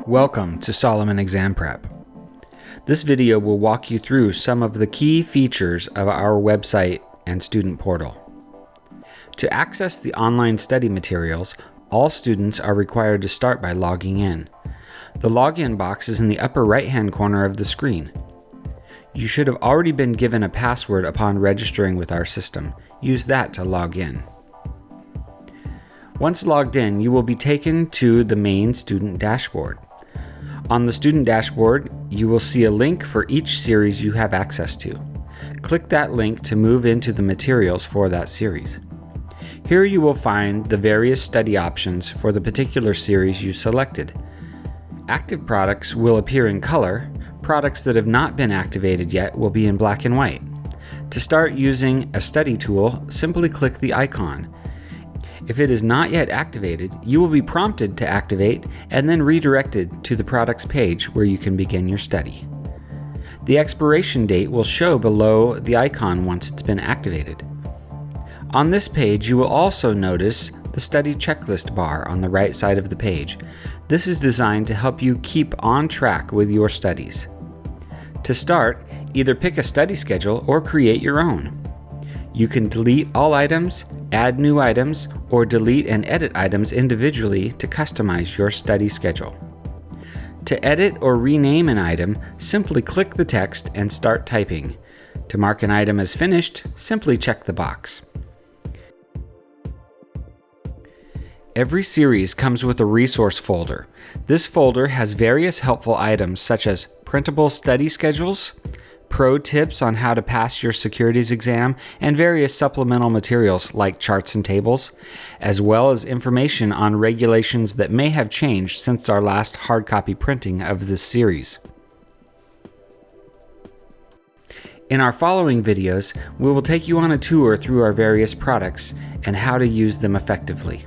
Welcome to Solomon Exam Prep. This video will walk you through some of the key features of our website and student portal. To access the online study materials, all students are required to start by logging in. The login box is in the upper right-hand corner of the screen. You should have already been given a password upon registering with our system. Use that to log in. Once logged in, you will be taken to the main student dashboard. On the student dashboard, you will see a link for each series you have access to. Click that link to move into the materials for that series. Here you will find the various study options for the particular series you selected. Active products will appear in color. Products that have not been activated yet will be in black and white. To start using a study tool, simply click the icon. If it is not yet activated, you will be prompted to activate and then redirected to the products page where you can begin your study. The expiration date will show below the icon once it's been activated. On this page, you will also notice the study checklist bar on the right side of the page. This is designed to help you keep on track with your studies. To start, either pick a study schedule or create your own. You can delete all items, add new items, or delete and edit items individually to customize your study schedule. To edit or rename an item, simply click the text and start typing. To mark an item as finished, simply check the box. Every series comes with a resource folder. This folder has various helpful items such as printable study schedules, pro tips on how to pass your Securities exam, and various supplemental materials like charts and tables, as well as information on regulations that may have changed since our last hard copy printing of this series. In our following videos, we will take you on a tour through our various products and how to use them effectively.